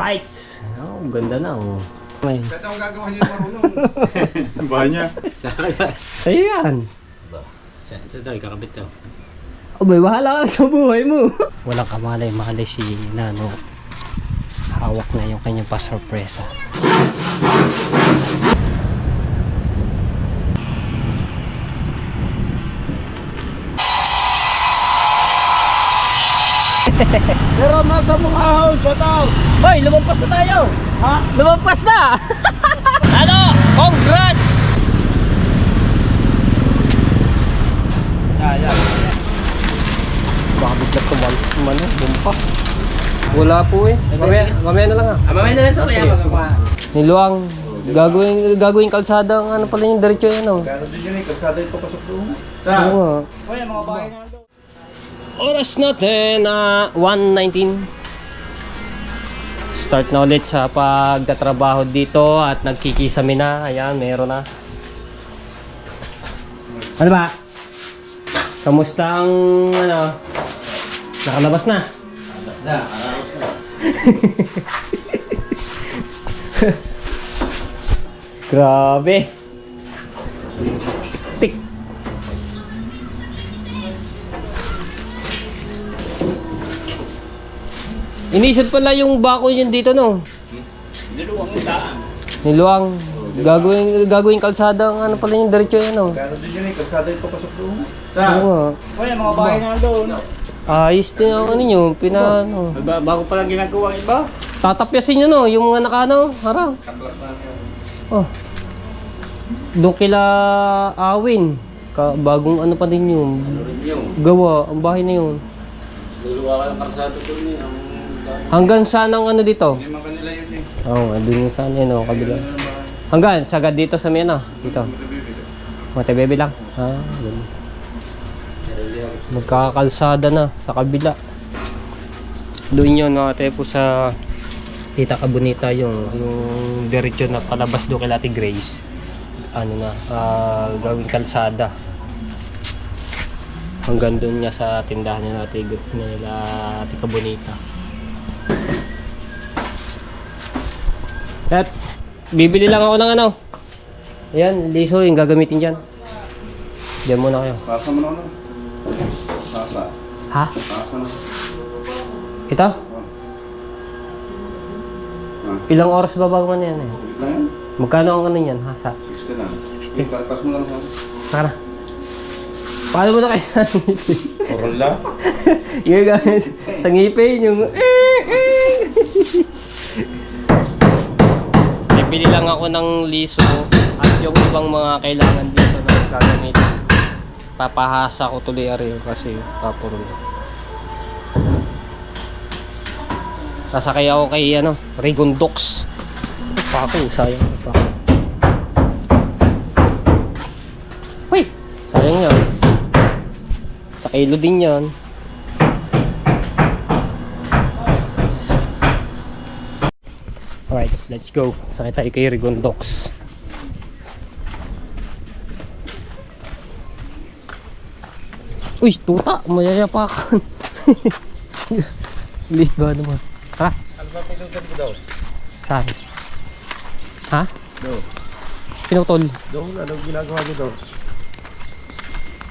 Alright. Oh, ganda na oh. May. Kahit ako gagawa niyo marunong. Bahay niya. Sa'yo yan. Sa daw, kakabit daw. Oh, may bahala ka sa buhay mo. Walang kamalay-malay si Nano. Hawak na yung kanyang pa-sorpresa. Pero nasa mukha ho, shut out! Hoy, lumampas na tayo! Ha? Lumampas na! Ano? Congrats! Yan. Baka biglang tumano, bumpa. Wala po eh. Mamaya na lang ha. Mamaya na lang sa kaya magawa. Niluang, gagawin kalsada ang ano pala yung diretso yan oh. Gano'n din yun eh, kalsada yung papasok doon. Oo nga. Oras natin na 1:19. Start na ulit sa pagtatrabaho dito at nagkikisami na. Ayan, meron na. Ano ba? Kamusta ang ano? Nakalabas na? Alas na, araos na. Grabe. Tik. Inisod pala yung bako yun dito no. Niluwang yung daan. Niluang. Gagawin kalsada ang ano pala yung diretso yan no. Gano'n din yun eh, kalsada yung papasok doon. Oo nga. Mga bahay na doon. Ayos din ang ano nyo. Ano. Bago pa lang ginagawa iba. Tatapyasin nyo no. Yung mga nakano. Harang. Oh. Doon kila Awin. Bagong ano pa din yun. Gawa. Ang bahay na yun. Luluwa ka ng karsado doon eh. Hanggang saan ang ano dito? Hindi man kanila yun eh. Oo, doon yung saan yan o, kabila. Hanggang, sagad dito sa may ano, dito. Matebebe lang. Ah, ganun. Magkakakalsada na sa kabila. Doon yun, ate po sa Tita Kabunita yung diretso na palabas doon kay Ate Grace. Ano na, gawing kalsada. Hanggang doon niya sa tindahan niya nila Ate Kabunita. At bibili lang ako ng ano. Ayan, liso yung gagamitin dyan. Diyan muna kayo. Pasa mo na ano? Pasa. Ha? Pasa na. Ito? Ilang oras ba bago man yan eh? Ulit lang yan. Magkano ang ano yan? Hasa? 60 lang. 60. Kalpas mo lang sa... Saka na. Paano mo na kayo sa ngipin? Orola. Yung guys, sa ngipin yung... Bibili lang ako ng liso at yung ibang mga kailangan dito na gagamitin. Papahasa ko tuloy ariyo kasi papuro. Sasakay ako kay ano, Rigondox. Pako, sayang pa. Uy, sayang yan. Sa kilo din yan. Alright, let's go. Sakay tayo kay Rigondox. Uy, tuta! Mayayapakan. Lit ba naman? Tara. Ano ba pinutol mo daw? Saan? Ha? Daw. Pinutol. Daw, ano ginagawa niyo daw?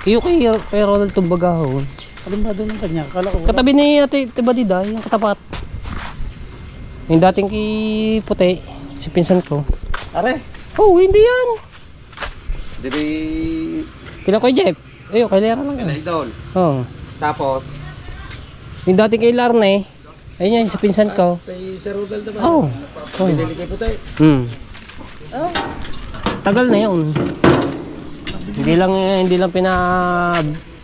Iyo kay Ronald Tumbagahon. Alin ba doon ang kanya? Kala ko. Katabi ni Ate Tibadida, yung katapat. Yung dating kay Puti, si pinsan ko. Are! Oh, hindi yan. Diri... Kailan kay Jeff? Ayun, kay Lera lang. Kila idol. Oh. Tapos... Yung dating kay Larne, ayun yan, si pinsan ko. Kay Sir Rodel naman. Oh. Pinili kay Puti. Oh. Tagal na yun. Hindi lang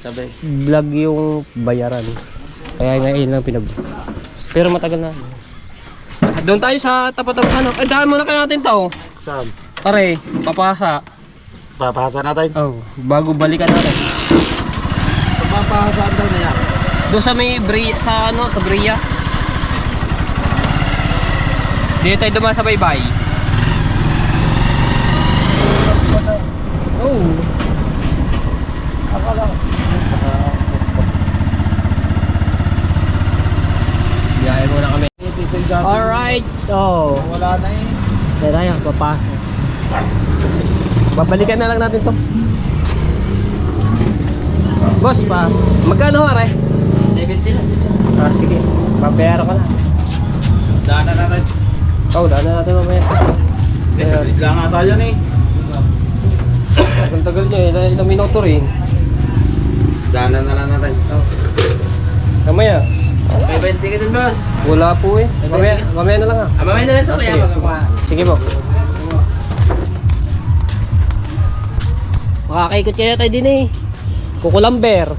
Sabay. vlog yung bayaran. Kaya ngayon lang pero matagal na. Doon tayo sa tapat ng ano. Ay, daan muna kaya natin to. Saan? Pare, papasa. Papahasa natin. Oh, bago balikan natin. Papahasaan daw na yan. Doon sa may sa ano, sa Brias. Dito tayo dumaan sa baybay. Oh. Akala ko. Biyahe muna kami. Alright, Oh. Wala na eh. Dahil tayo, papa. Babalikan na lang natin to. Boss pa. Magkano hore? 70 lang. Ah, sige. Babayaran ko na. Daanan natin. Oh, daan na natin mamaya. Saglit lang nga tayo eh. Ang tagal niya eh. Ilang minuto rin. Daanan na lang natin. Mamaya. May 20 ka dun, boss. Wala po eh. Mamaya na lang ah. Mamaya na lang sa kuya, Sige, magkakuha. sige po. Makakaikot kaya tayo din eh. Kukulamber.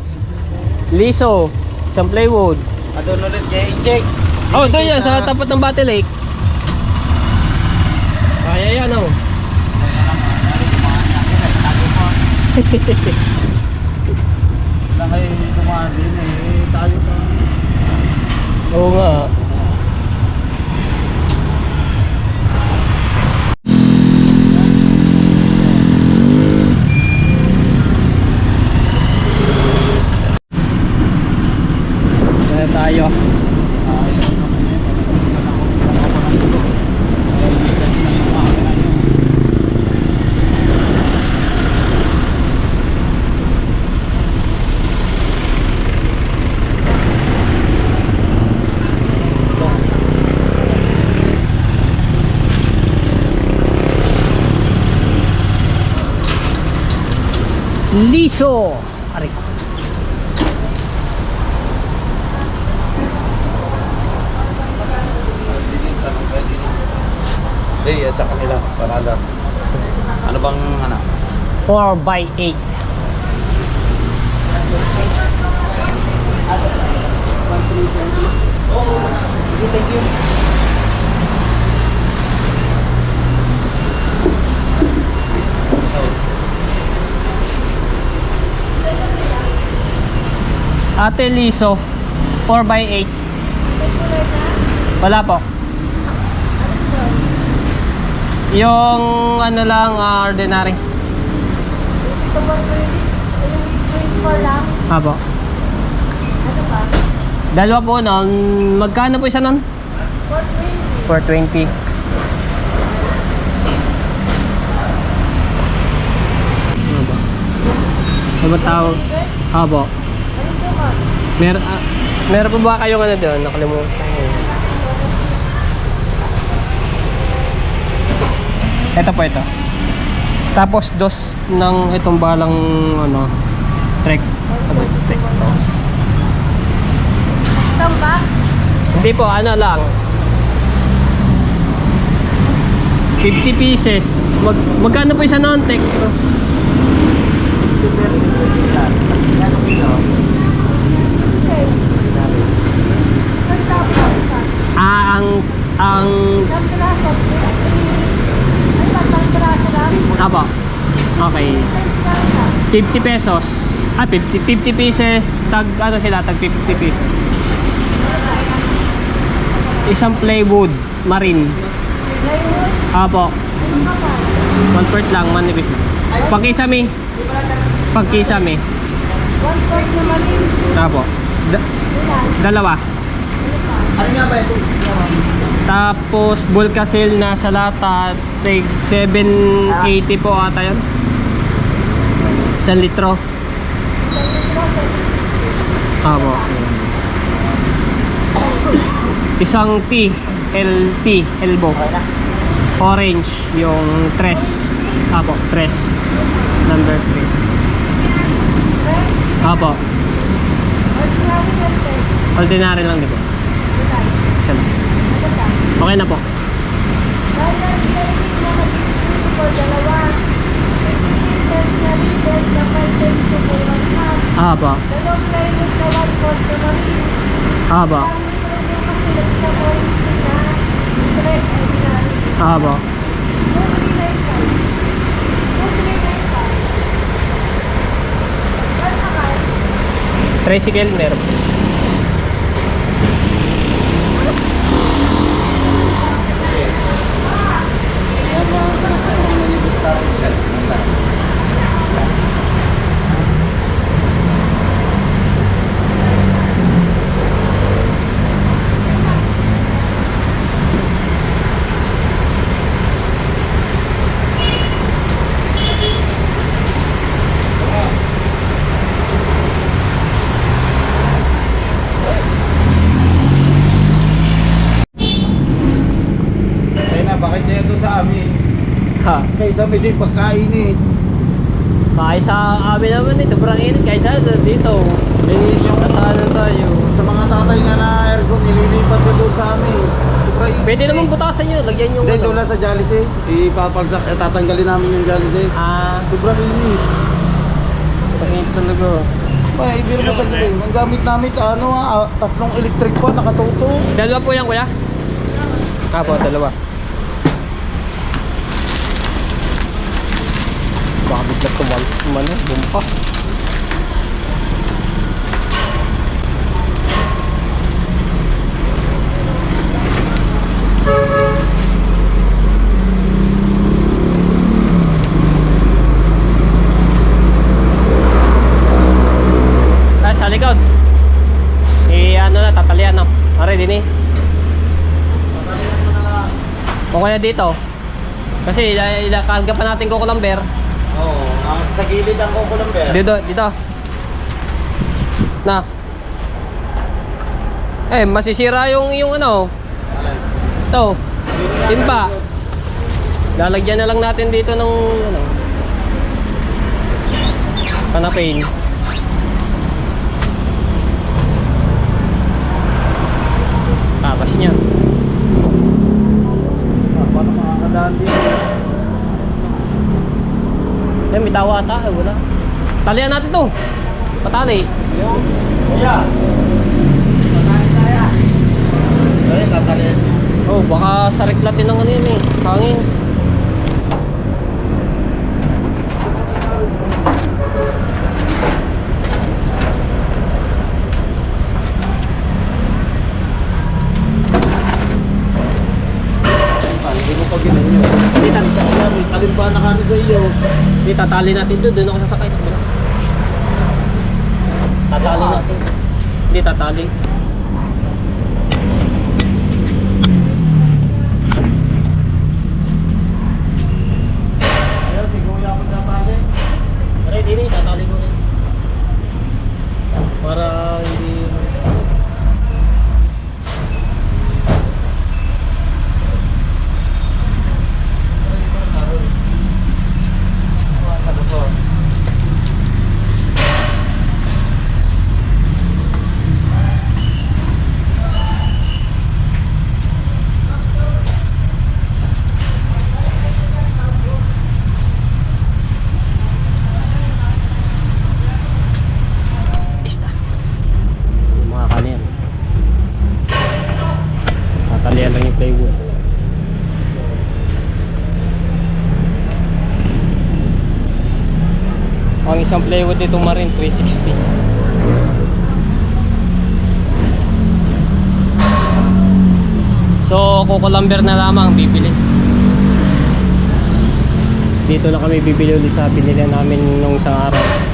Liso. Isang plywood. Doon ulit kay Injek. Oh, doon yan. Sa tapat ng Battle Lake. Kaya yan oh. Wala kayo dumaan din eh. Tayo pa. Oo nga. Kaya tayo. Liso. Aray ko. Yan sa kanila. Para alam. Ano bang ano? 4x8. Thank you. Ate Liso, 4x8. Wala po. Yung ano lang, ordinary. Ito po, yung X24 lang. Apo. Ano ba? Dalawa po nun. Magkano po isa nun? 420. 420. Ano ba? Ano ba tawag? Apo. Ano sukat? Meron po ba kayong ano doon? Nakalimutan ko. Ito po ito. Tapos dos ng itong balang ano, trek. Trek. Isang box? Hindi po, ano lang. 50 pieces. Magkano po isa noon, Tex? 66. Isang tapos. Ang Isang piraso. Ano ba? Isang piraso lang? Apo. Okay. 66 lang siya. 50 pesos. 50 pieces. Tag ano sila, tag 50 pieces. Isang plywood marine. Plywood? Apo. Ano ka ba? 1/4 lang, manipis lang. Pagkisame. Pagkisame. 1/4 naman din. Apo. Ilan? Dalawa. Ano nga ba ito? Tapos Bulkasil na sa lata, take 780 po ata yun. 1 litro. Isang litro, Apo. Isang T, LT, elbow. Orange, yung tres. Apo, tres. Number 3. Apo. ordinary yan, Tex. Ordinary lang, di ba? Ilan? Siya lang. Ano ba? Okay na po. Dahil ang extension na mag-24 dalawa. 50 pieces na ribbon na 522 for 1 half. Apo. Dalawang plywood na 1/4 na rin. Apo. Isang litro yung kasi isang orange na dress ordinary. Apo. 2395. 2395. At saka, Tricycle, meron. Sa may di pagkain eh. Kahit sa amin naman sobrang init. Kahit sa dito. Eh, yung Nasa ano tayo. sa mga tatay nga na aircon, nililipat ko doon sa amin. Sobrang init. Pwede naman butasan nyo. Lagyan yung Hindi, ano. doon lang sa Jollibee. Ipapalsak, tatanggalin namin yung Jollibee. Sobrang init. Pangit talaga. Ay, ibiro mo sa gabi. Ang gamit namin, tatlong electric fan, nakatuto. Dalawa po yan, kuya? Po, dalawa. Baka bigla kumano, bumpa. Sa likod. Ano na, tatalian na. Pare, din eh. Tatalian mo na lang. O kaya dito. Kasi karga pa natin kukulamber. Oo, sa gilid ang kukulamber. Dito. Na. Masisira yung ano. Ito. Timba. Lalagyan na lang natin dito ng ano. Kanapin. Tapas niya. Paano makakadaan dito? May tawa ata. Wala. Talian natin to. Patali. Yung, kuya. Tatalian tayo. Ay, tatalian. Oh, baka sariklatin ng ano yun eh. Hangin. Hindi mo pag ginanyo. Hindi, Kaya may kalimba na kami sa iyo. tatali natin doon. Doon ako sasakay. Tatali natin. Hindi, tatali. Ayun, si kuya mo tatali. Aray, hindi tatali mo rin. Para hindi... Tatalian lang yung plywood. Ang isang plywood nito Marin 360. So kukulamber na lamang bibili. Dito na kami bibili ulit sa binili namin nung isang araw.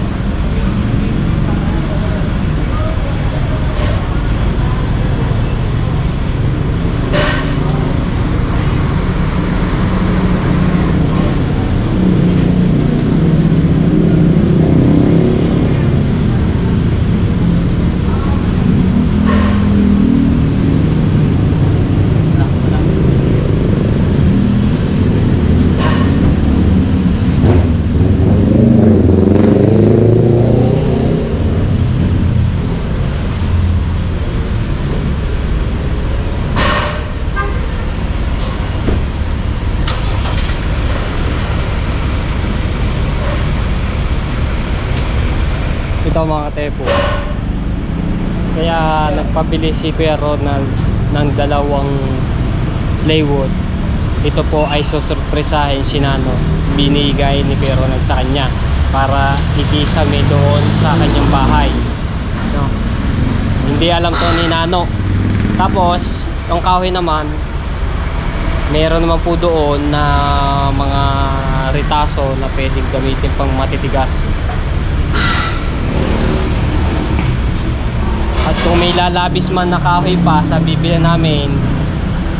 Ito mga tepo. Kaya nagpabili si Kuya Ronald ng dalawang plywood. Ito po ay susurpresahin si Nano. Binigay ni Kuya Ronald sa kanya para ikisame doon sa kanyang bahay. No? Hindi alam to ni Nano. Tapos, yung kahoy naman, meron naman po doon na mga ritaso na pwedeng gamitin pang matitigas. At kung may lalabis man na kahoy pa sa bibili namin,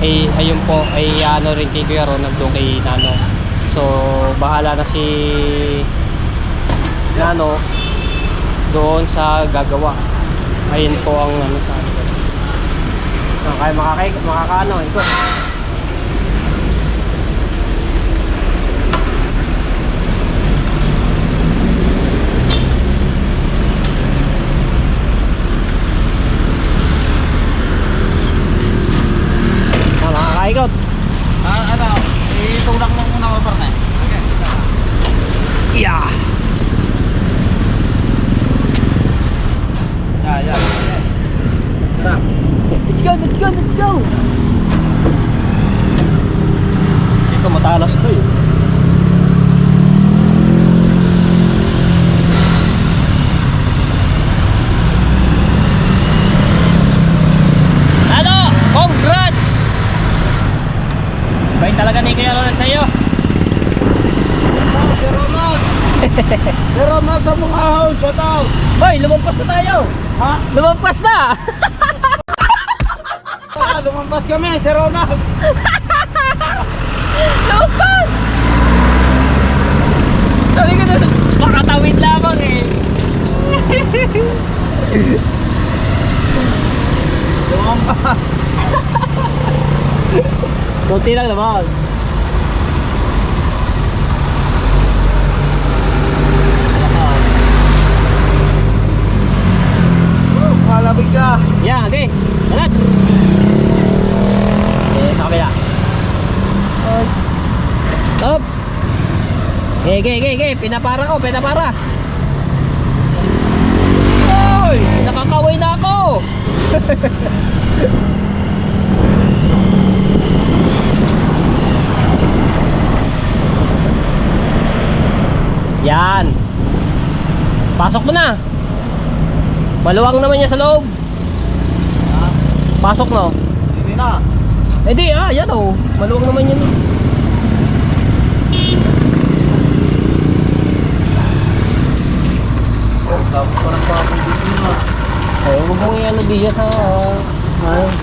ay ayun po, ay ano rin kay Kuya Ronald doon kay Nano. So bahala na si Nano doon sa gagawa. Ayun po ang ano sa akin. So, kaya makakaano ito. Yeah! Yeah. Tara. Let's go, let's go, let's go! Ito matalas to eh. Ano? Congrats! Bait talaga ni Kuya Ronald sa'yo. Si Ronald! Si Ronald sa mukha ho! Shout out! Boy, lumampas na tayo! Ha? Lumampas na! Lumampas kami! Si Ronald! Lumampas! Sabi ko na, makatawid lamang eh. Lumampas! Kunti lang naman. Malabig ka! Yeah, okay. Alat! Sa kabila. Stop! Okay. Pinapara ko, pinapara. Oy! Nakakaway na ako! Yan. Pasok mo na. Maluwang naman yan sa loob. Pasok no. Hindi na! Hindi yan oh. Maluwang naman yan. Tapos parang papoy dito na. Oh, huwag mong i-ano diya sa ano.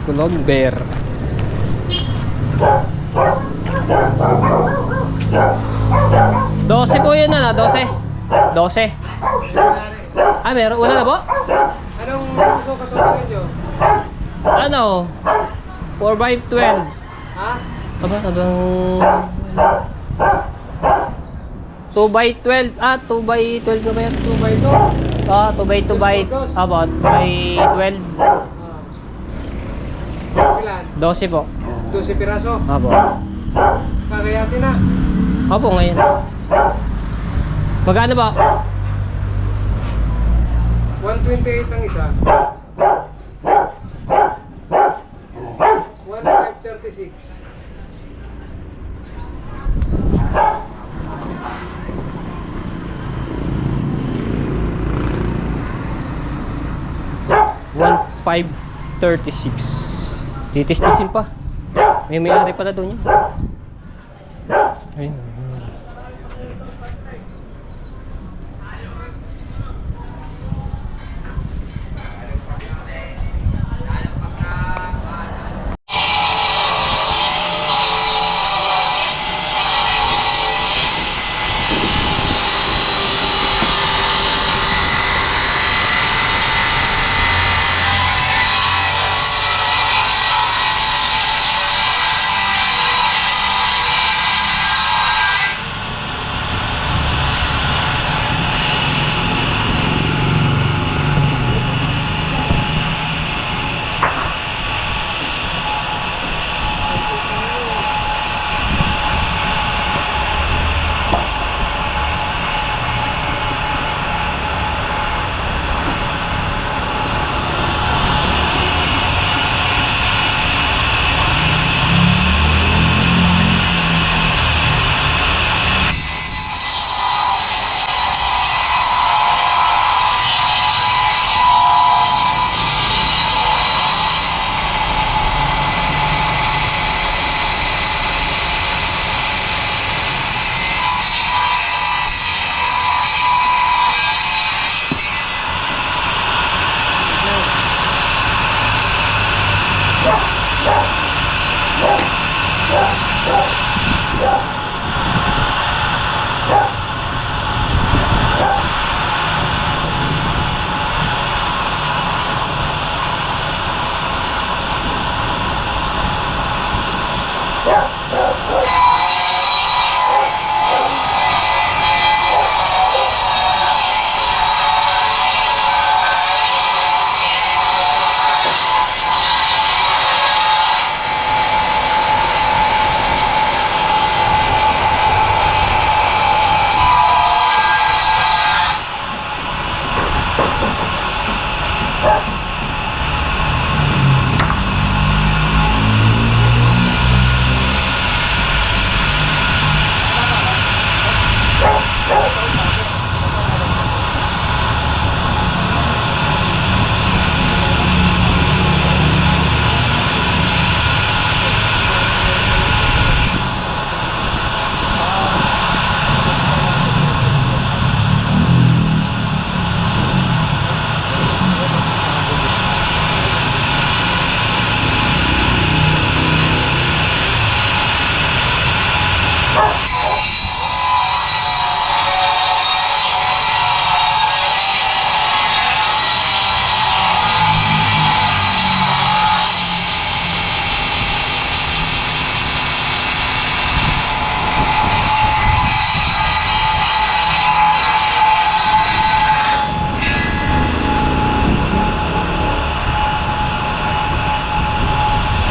Kulog bear. Dose po yun na, 12. 12. Ah, meron. Wala na po? Anong gusto katulad nyo? Ano? 4x12. Ha? Abang 2x12. 2x12 ka ba yan? 2 by 2? 2x2 by about by 12. Ilan? 12 po. 12 piraso. Apo. Kagayatin na. Opo ngayon. Magkano ba? 128 ang isa. 1536. $1,536. Titis-tisin pa. May-ari pala doon yun. Ayun.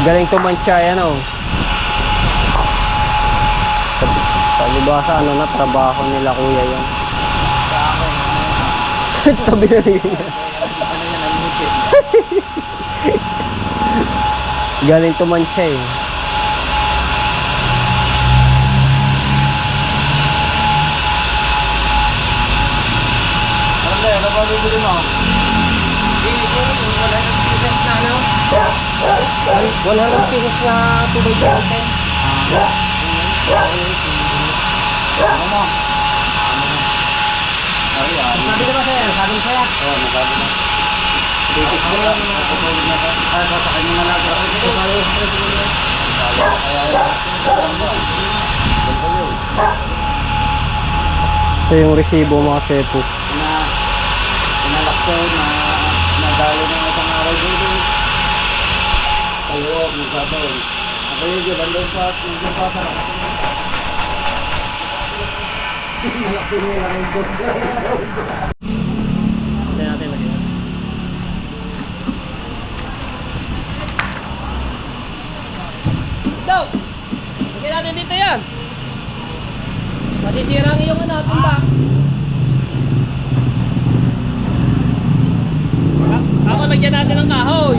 Galing tumansya yan oh. Palibasa ano na trabaho nila kuya yan. Sa akin. Tabi na rin yan. Ano yan, unlimited. Galing tumansya eh. Ano ba yan? Ano ba bibili mo? Wala nang business na ano. 100 pesos na 2x10. Ano mo? Ay, ay. Sabi ko ba sa'yo? Sabi ko sa'yo. Oo, magkano na. Titis mo lang. Kapag na ka. Ay, sasakay mo na lang. Ito yung resibo mga sepo. Pinalak ko na nadalo ng isang araw dito. Kayo, magkabal. Ako yung bandong pa at yung pa sa Tignan natin lagi. Ito! Lagyan natin dito yan. Masisira ang iyong ano, tumba. Ako, lagyan natin ng kahoy.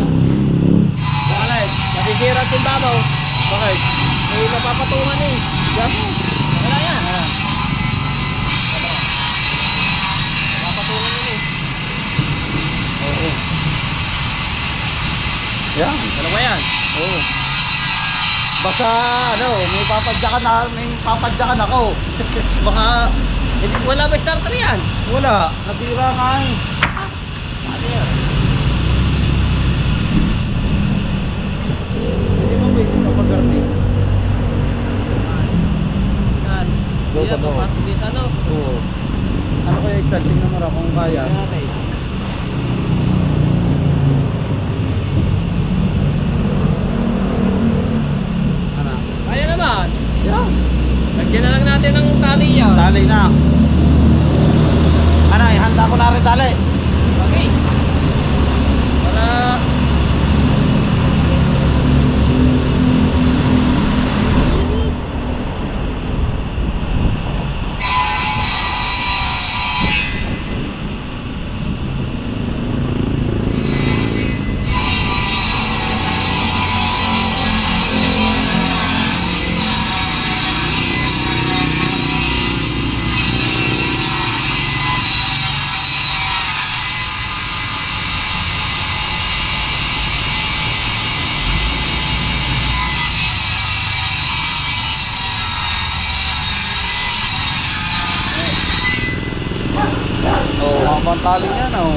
Bakit? Masisira ang timba mo. Bakit? May napapatungan eh. Diyan. Wala yan. Napapatungan yun eh. Oo. yan. Ano ba yan? Oo. Basta ano, may papadyakan ako. Baka Wala ba starter yan? wala, natira nga eh. Ano yan? Hindi mo may papagarni. Yan. Go Yan, pa to. papasok dito, ano? Oo. Ano kaya starting na mura kung kaya? Yan natin. Ano? Kaya naman. Yan. Lagyan na lang natin ng tali yan. Tali na. Ano, ihanda ko na rin tali. Okay. Para... Oo, mabang tali yan oh.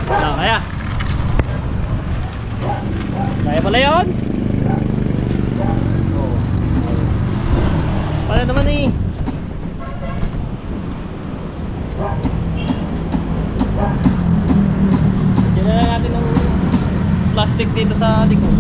Kaya. Kaya pala yun. Pala naman eh. Yan na lang natin ng plastic dito sa likod.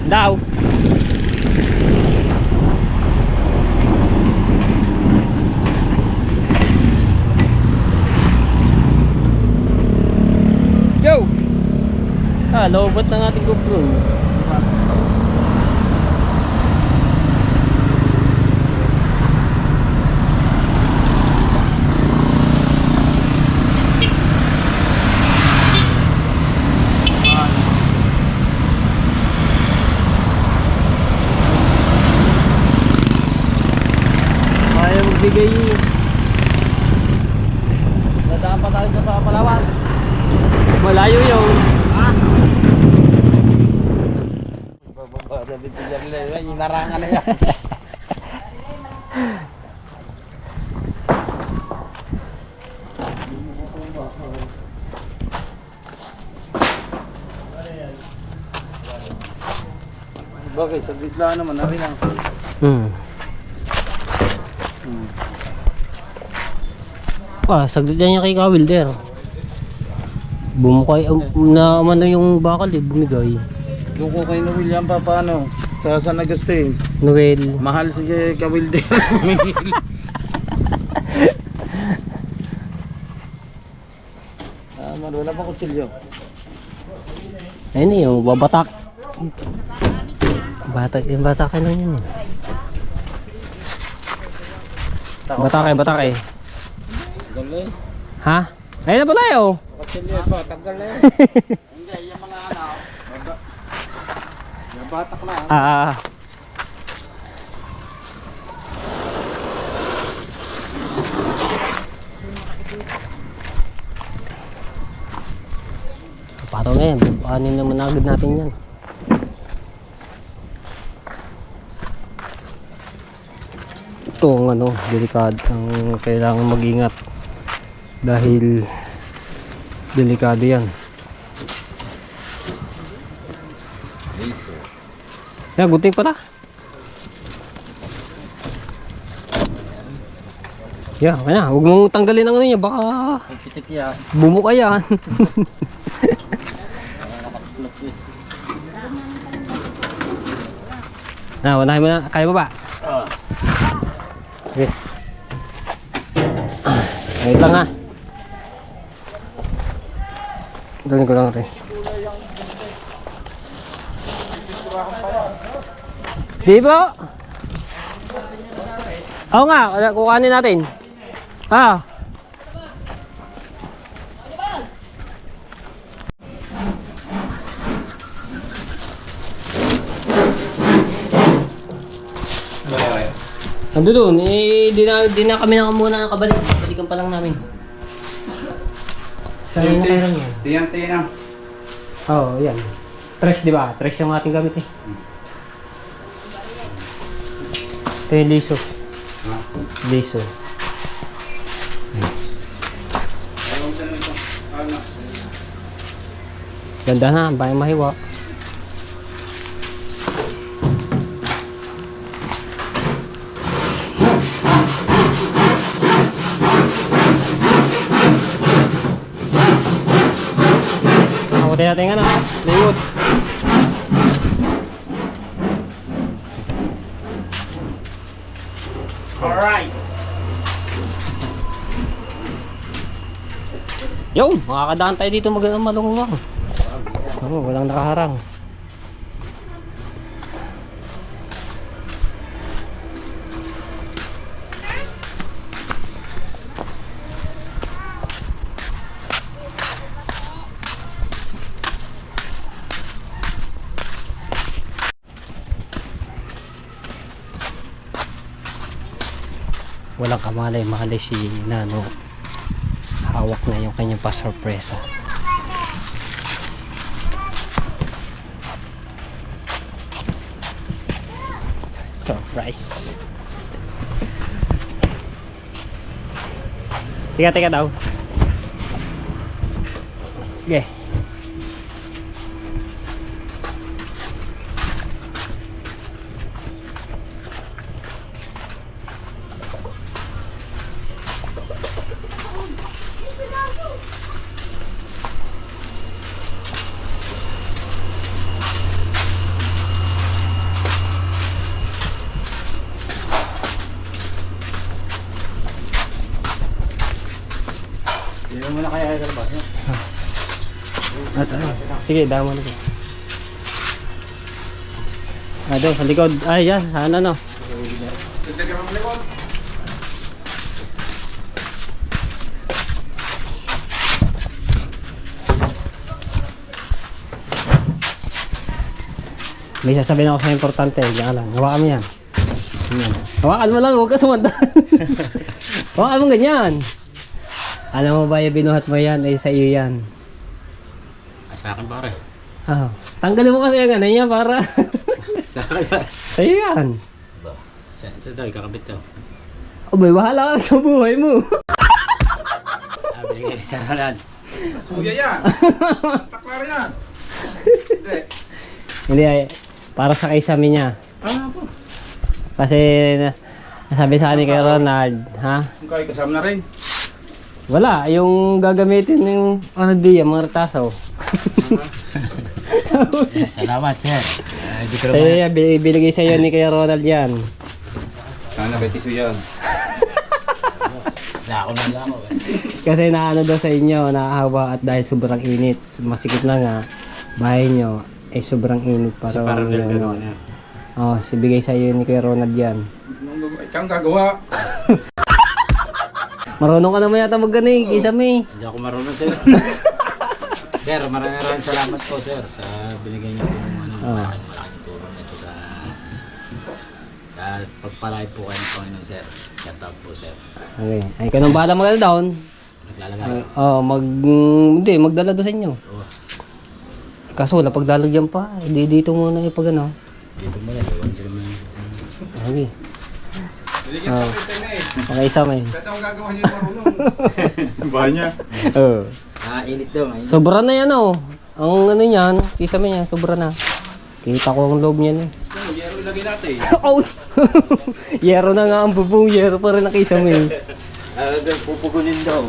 Daw. Let's go. Lobot ng ating GoPro. Kaya magbigay. Nadaan pa tayo sa Palawan. Malayo yun. Bababa na bintigan nila. Inarangan na yan. Bagay, saglit lang naman na rin ang saglit yan niya kay Kawilder. Bumukay na umano yung bakal bumigay. doon ko kay William pa paano sa San Agustin. Noel. Mahal si Kawilder. Wala pa kutsilyo. Ayun yung babatak. Batak ka lang yun. Batak. Galing. Ha? Ayun na pala yun. Kutsilyo pa, tagal na yun. Hindi, yung mga yung batak na. Patong na yan. Anin naman agad natin yan. Ito ang delikado. Ang kailangan mag-ingat. Dahil delikado yan. Yan, gunting pala. Yeah, okay na. Huwag mong tanggalin ang niya. Baka Pitik yan. bumuka yan. Unahin mo na. Kaya mo ba? Okay. Wait lang ha. Galing ko lang rin. Di po? Oo nga. Kukanin natin. Ando doon, di na kami muna nakabalik. Balikan pa lang namin. Saan na kayo rin yan? Tiyan. Oo, yan. Tres, di ba? Tres yung ating gamit eh. Ito yung liso. Liso. Ganda na, bayang mahiwa. Pagkain natin nga na, limot. Alright. Yo, makakadaan tayo dito malungwang. Walang nakaharang. Walang kamalay-malay si Nano. Hawak na yung kanyang pasorpresa. Surprise. Teka daw. Okay. na kaya sa labas. At ano? Sige, dama na siya. Doon, sa likod. Ay, yan. Ano, no? May sasabihin ako sa importante. Diyan lang. Hawakan mo yan. Yan. Hawakan mo lang. Huwag ka sumanda. Hawakan mo ganyan. Alam mo ba yung binuhat mo yan? Ay sa iyo yan. Sa akin pare. Ah, tanggalin mo kasi yung ano niya para. Sa akin pare. Sa iyo yan. Sa daw, kakabit to. Abay, bahala ka sa buhay mo. Binigay ni Sir Ronald. Suya yan. Taklar yan. Hindi. Hindi ay, para sa kaisami niya. Po. Kasi nasabi sa akin ni kay Ronald, ha? Kung kayo kasama na rin. Wala, yung gagamitin yung ano diyan, mga retaso. Salamat Sir. Hindi ko Sa'yo yan, binigay sa'yo ni kay Ronald yan. Sana betiso yan. Ako na lang ako. Kasi naano daw sa inyo, naahawa at dahil sobrang init, masikip na nga, bahay nyo, eh sobrang init para Parang yung, gano'n yan. oh, sibigay sa'yo ni kay Ronald yan. Ikaw ang gagawa. Marunong ka naman yata mag-ganig, isami. Hindi ako marunong Sir. Sir, maraming salamat po Sir sa binigay niyo po ng malaking tulong nito sa pagpalay po kayo ng Panginoon Sir. Shout out po Sir. Okay, ay ka nang bahala mag-down. Naglalagay. Hindi, magdala doon sa inyo. Oo. Kaso wala pagdalagyan pa, hindi dito muna ipag ano. Dito mo yan. Iwan sila mo yan. Okay. Binigyan ko sa inyo eh. Okay, isa may. Kahit ang gagawa niyo yung marunong. Bahay niya. Oo. Init daw. Mainit. Sobra na yan oh. Ang ano niyan, isa mo niya, sobra na. Kita ko ang loob niyan eh. Yero ilagay natin. Oh! Yero na nga ang bubong, yero pa rin ang kisame eh. Pupugunin daw.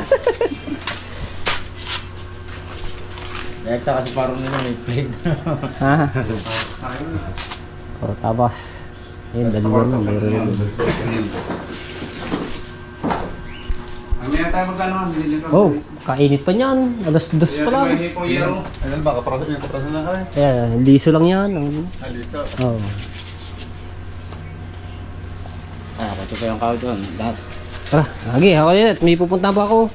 Rekta kasi parang nila may plate. Ha? Oh, tapos. Ayun, dalawa na, mayroon na. Mamaya tayo magkano nga. Binili ko. Oh, kainit pa niyan. Alas 2 pa lang. May hipong yero. Ano ba? Kaprasan lang kami. Ayan, liso lang yan. Alisa. Oh. Ito pa yung kao doon. Lahat. Tara, sige, ako yan. May pupunta pa ako.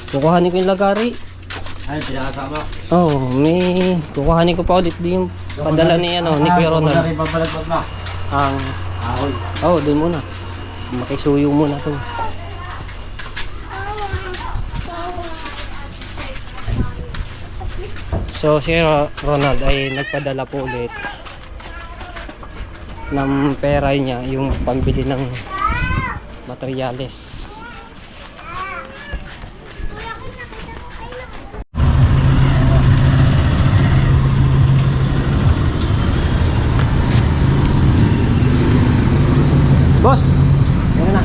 Kukuhanin ko yung lagari. Ay, pinakasama. Oh, may kukuhanin ko pa ulit di yung padala ni ano, ni Kuya Ronald. Ito pabalagpag na. Ang Ahoy. oh, doon muna. Makisuyo muna to. So si Ronald ay nagpadala po ulit ng pera niya, yung pambili ng materyales. Boss, yan na.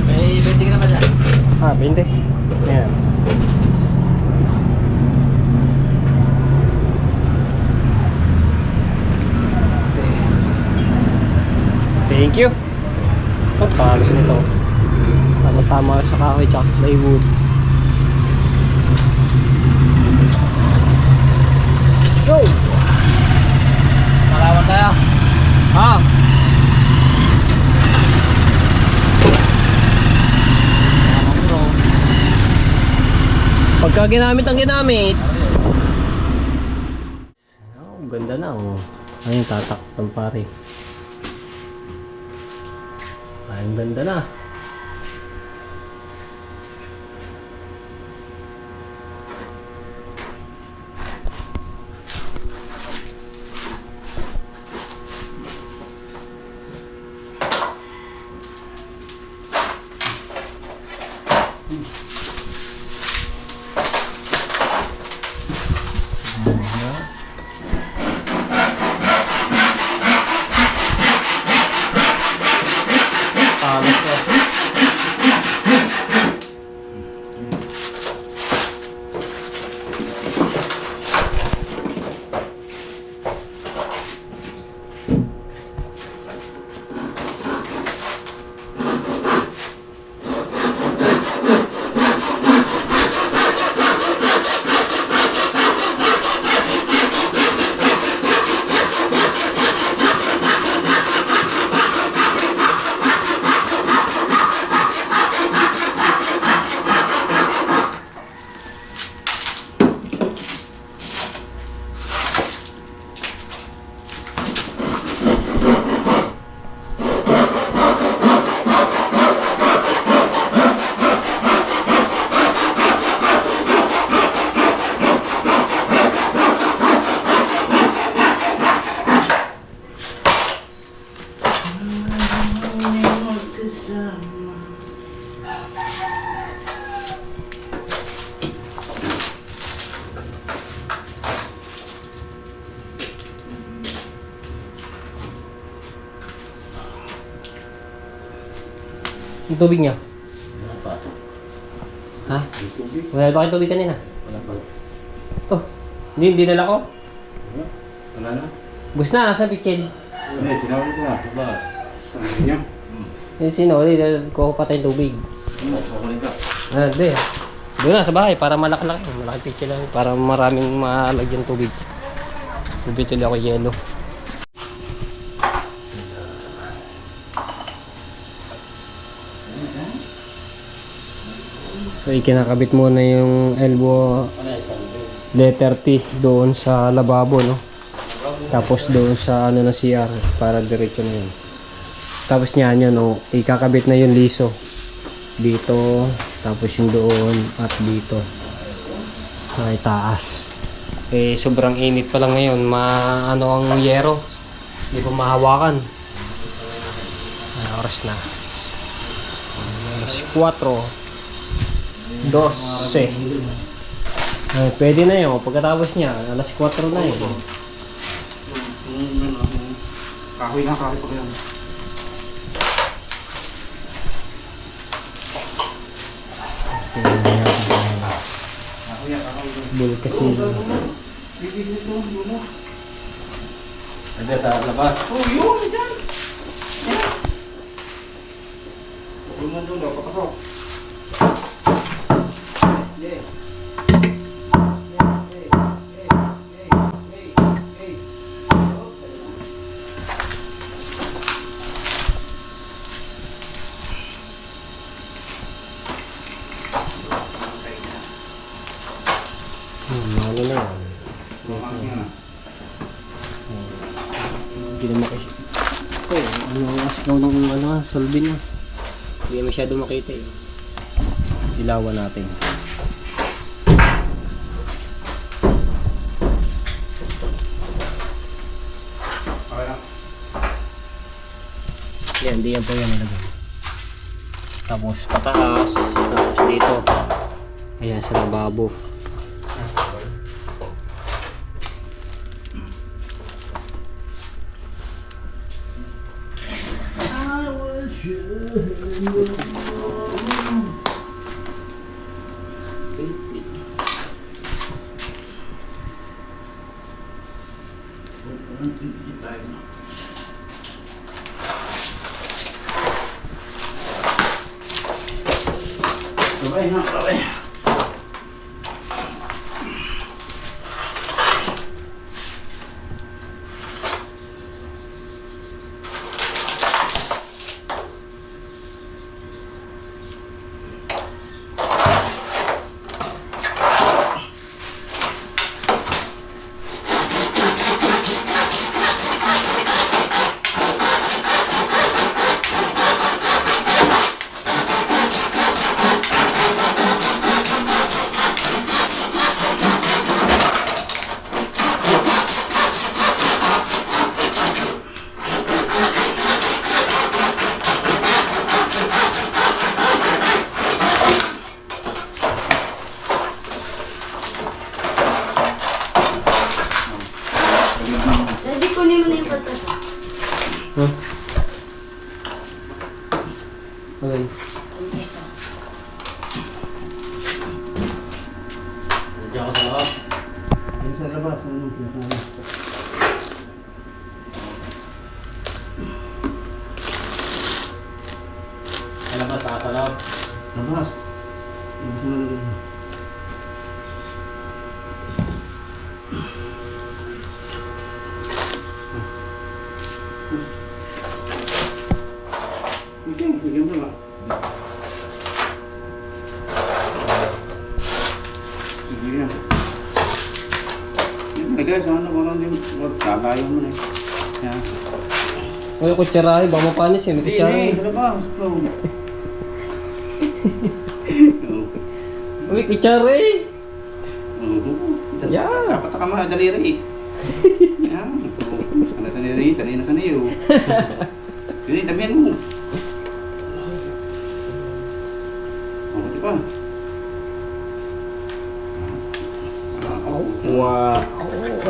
May 20 ka naman dyan. 20. Yan. Thank you. Ang palos nito. Tama sa kahoy tsaka sa plywood. Let's go! Malawan tayo. Ah! Pagka ginamit ang ginamit. Oh, ganda na oh. Ayun, tatak ng pare. Ayun, ganda na. Palos ko. magkasama. Yung tubig niya. Wala pa. Ha? May tubig. Wala ba kayo tubig kanina? Wala pa. Oh, hindi nala ko. Wala na? Bus na, nasa pitched. Hindi, sinabi ko na. Diba? Sabi niya. Yung sinuli, kuha pa tayong tubig. Kukunin ka. Hindi. Doon na sa bahay para malaki-laki. Malaki pitched lang. Para maraming malagyan tubig. Bibitili ako yelo. So, ikinakabit muna yung elbow letter T doon sa lababo, no? Tapos doon sa ano na CR para diretso na yun. Tapos niyan yun, no? Ikakabit na yung liso dito, tapos yung doon at dito sa itaas. Eh, sobrang init pa lang ngayon. Ano ang yero? Hindi pa mahawakan. Oras na. Alas 4. 12. Pwede na yun. Pagkatapos niya, alas 4 na yun. Kahoy na, kahoy pa yan. Bul kasi. Hindi, sa labas. Oh, yun! Diyan! Yan! Tulungan doon daw, papasok. Ano na yan? Hindi na makita. Oh, ano ang askaw ng ano, solve niya. Hindi masyado makita eh. Ilawan natin. Okay na. Yan, hindi yan po yan nilagay. Tapos pataas, tapos dito. Ayan sa lababo. Sabay na, sabay. Daddy, kunin mo na yung patata. Hmm? Okay. Nandiyan ko sa loob. Yan sa labas. Ano? Yan sa labas. Sa labas, saka sa loob. Labas. Labas na lang. Okay, bigyan mo lang. Bigyan. Yan, lagay sa ano, parang hindi mo, lalayo mo na eh. Yan. Uy, kutsara eh. Baka mapanis eh. May kutsara eh. Sa labas. Uy, kutsara eh. Yan. Dapat ka mga daliri. Yan. Sanay na sanay. Sanay na sanay. Hindi, damihan mo.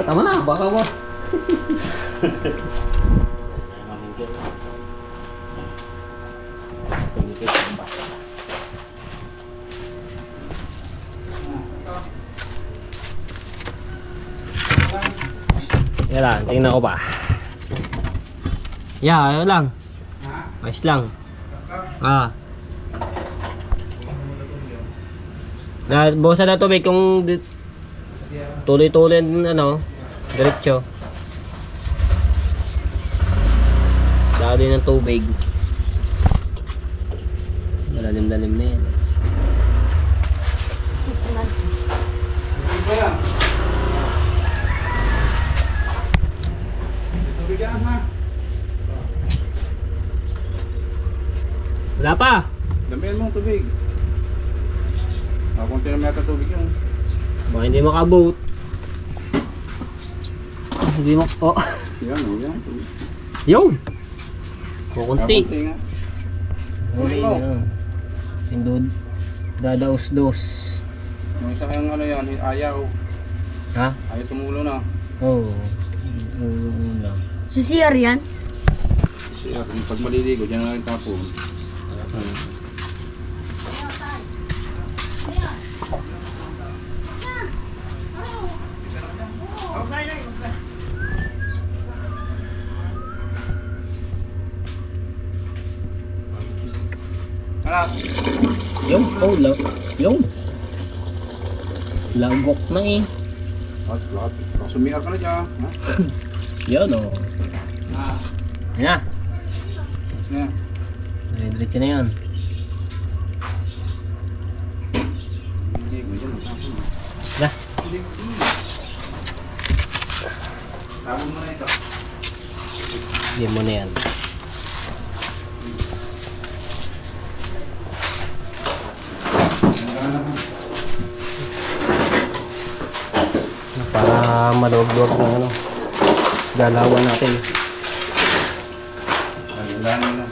tama na, baka mo. Yan lang, tingnan ko pa. Yeah, ayun lang. Ayos lang. Bukasan na tubig kung tuloy-tuloy ano, diretso. Dali ng tubig. Malalim-lalim na yan. Ito yan. Tubig yan, ha? Wala pa. Damihan mo ang tubig. Kunti na yata tubig yun. Baka hindi makabot. Hindi mo... Oh. Yan, o yan. Yun! Kukunti. Kunti nga. Huli na. Sindod. Dadaos-dos. Yung isa kayang ano yan, ayaw. Ha? Ayaw tumulo na. Oo. Una. Si CR yan? Siya, pag maliligo, dyan na rin tapon. Anak, Yung, oh, yung. Lagok na eh. lahat. Sumihar ka na dyan. Ha? Yan oh. Yan na. Yan. Diretso na yan. Maliligo, dyan. Tapon. Na. Tapon mo na ito. Yan mo na yan. Para maluwag-luwag ng ano, galawan natin. Ang dami na.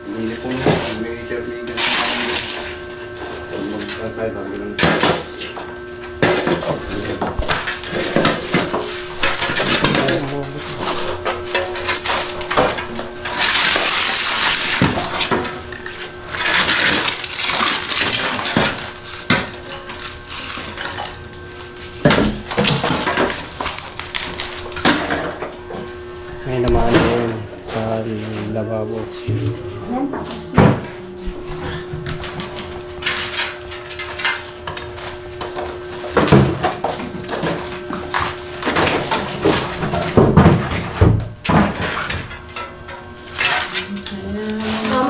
Hindi po may cherry dyan sa kanila. Pag magkatay, sabi lang. Ngayon naman yun sa lababo. Yan, tapos.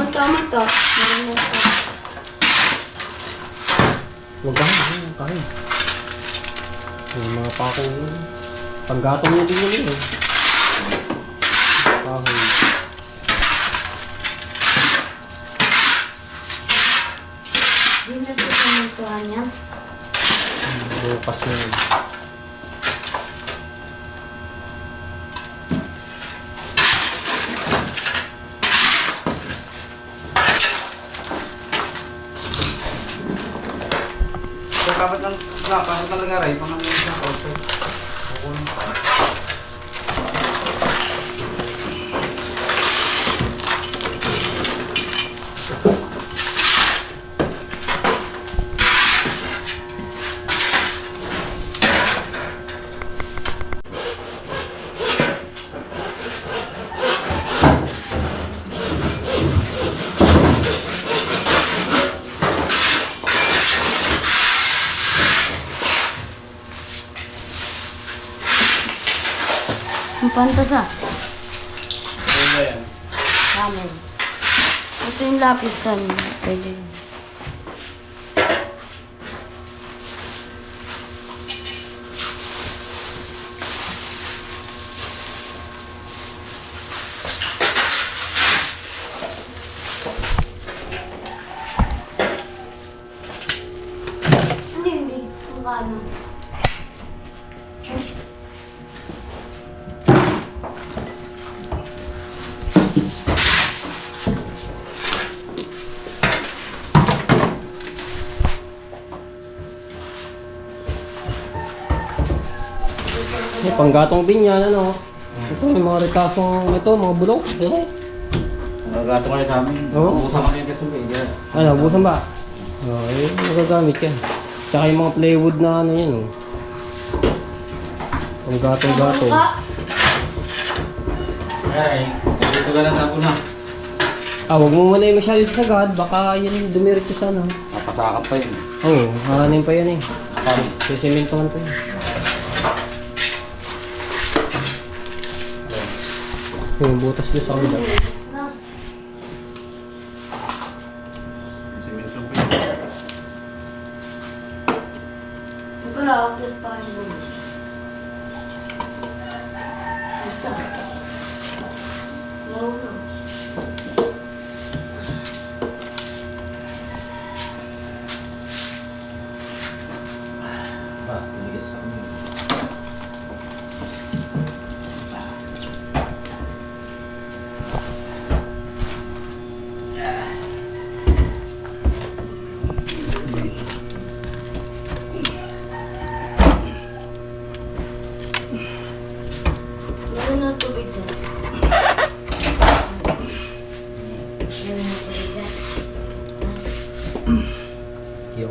Tama to. Huwag kain. Yung mga pako yun. Panggatong nyo din yun eh. Kahoy. Hindi na ito pamuntuhan yan. Bukas na yun. Dapat lang lagaray, pangalan sa auto. Ang pantasa. Ano ba yan? Ramen. Ito yung lapisan. Pwede. Hindi. Ang kanan. panggatong din yan, ano. Ito, yung mga rekasong ito, mga bulok. Ito. Nagato kayo sa amin. Oo. Ubusan ka yung kasunod. Ano, busan ba? Oo, magagamit yan. Tsaka yung mga plywood na ano yan, oh. Panggatong-gatong. Ay, dito ka lang tapo na. Huwag mo muna yung masyado sa sagad, baka yan dumiretso sa ano. Napasakap pa yun. Oo, haranin pa yan eh. Sisimintuhan pa yan. Yung butas doon sa kanila. Simento po yun. Ito lang, akit pa yung bulo. Ito. Mauna. Tumigas kami. Meron na tubig doon. Meron na tubig doon. Yo,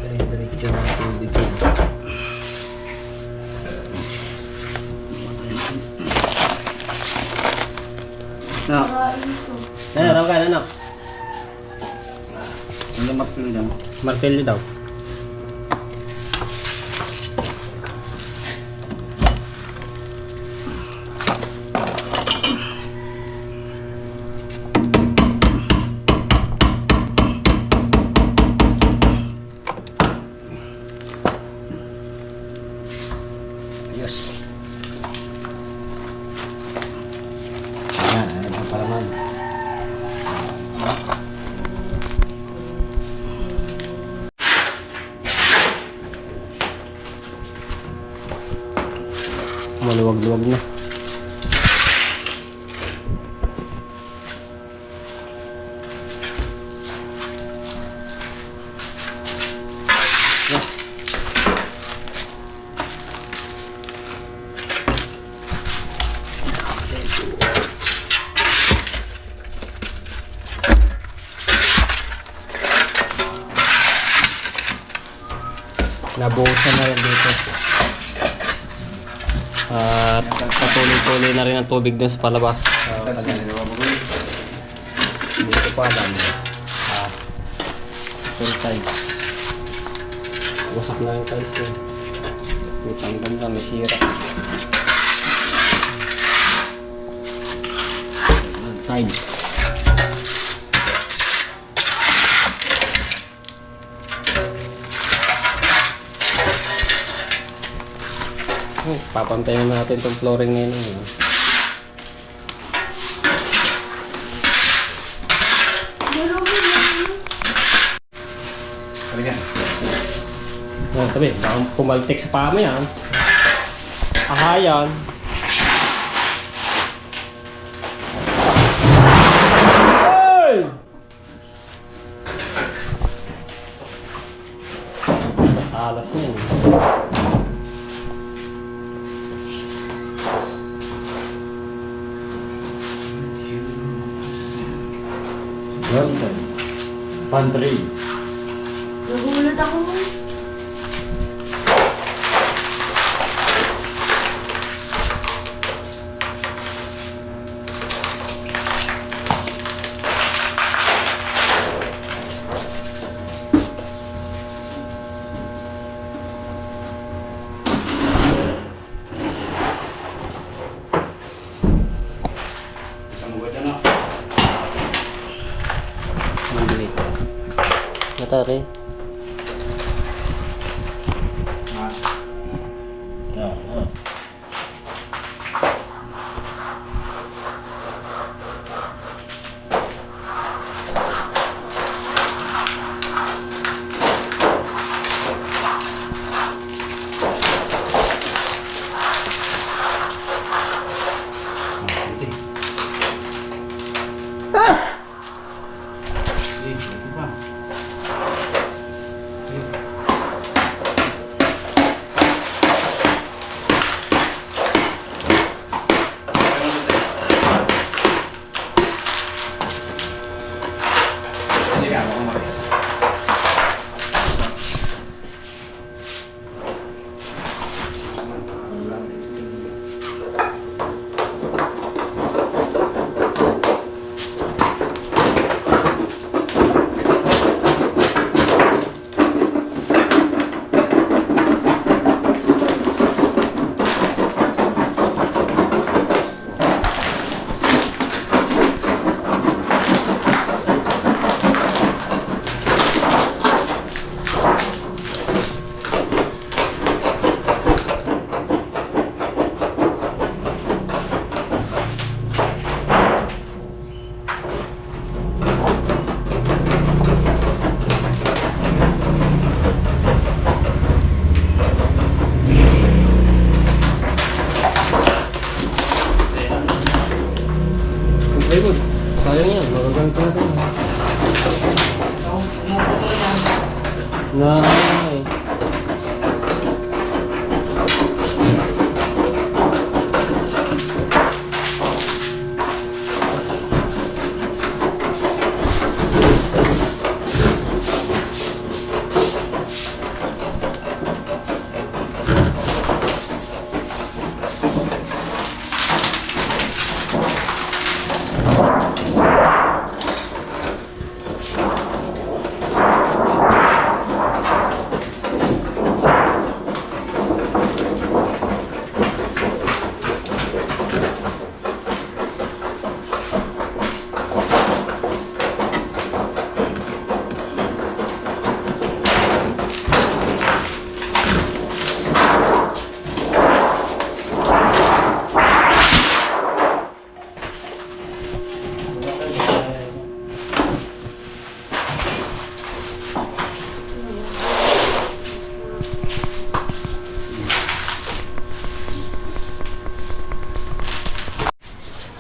dire-diretso ng tubig yun. Marain ito. Tawag ka, anak. Hindi makpil lang. Martelyo daw. Ayos. Ayan, ayan ang palaman. Maluwag-luwag na. Nabuhusan na rin dito. At patuloy-tuloy na rin ang tubig dun sa palabas. Dito pa alam. Full tiles. Wasak na yung tiles yun. May tanggal na, may sira. Tiles. Papantayin natin itong flooring ngayon. Halika. Oh, tabi, baka pumaltik sa paa mo yan. Aha, yan. Hey! Alas na yun. London. Pantry. Nagulat ako. Isang buwan na. Natari. Yeah.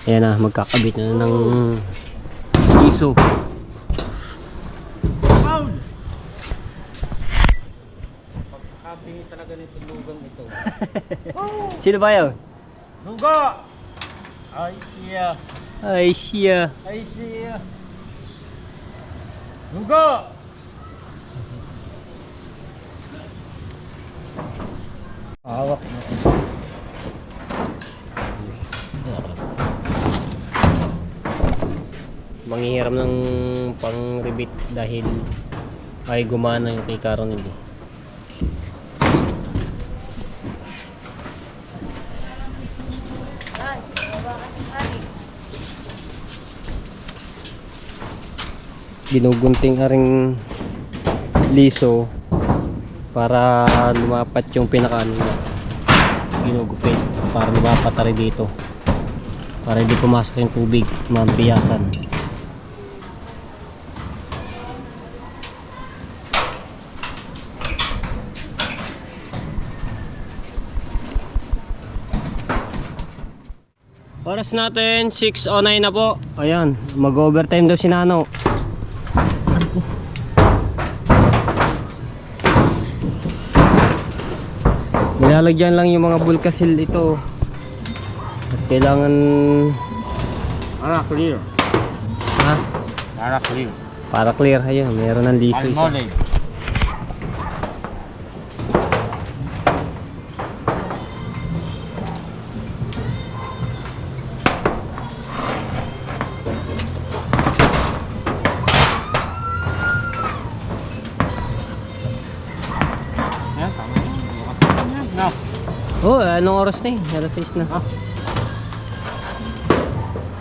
Ayan na, magkakabit na ng iso. Pagkakabingi talaga nito lugang ito. Sino ba yun? Luga! Ay siya! Ay siya. Ay siya! Luga! Hawak mo. Manghihiram ng pang-rebit dahil ay gumana yung kay Caron nila. Ginugunting aring liso para lumapat yung pinakaano na ginugupit para lumapat rin dito para hindi pumasok yung tubig mampiyasan. Oras natin 6:09 na po. Ayan, mag-overtime daw si Nano. Nilalagyan lang yung mga bulkasil ito. At kailangan Clear. ha? Clear. Para clear. Ayun, meron ng liso isa. Yan, tama. Bukas na yan. No. Oh, anong oras na eh? Alas 6 na.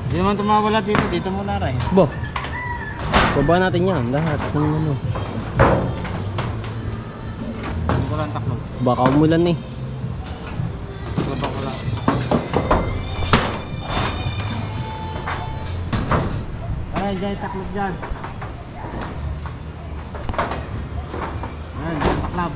Hindi naman tumawala dito. Dito muna rin. Bo. Baba natin yan. Lahat. Ano. Hindi ko lang taklo. Baka umulan eh. Labang ko lang. Ay, dyan taklop dyan. Ayan, dyan taklab.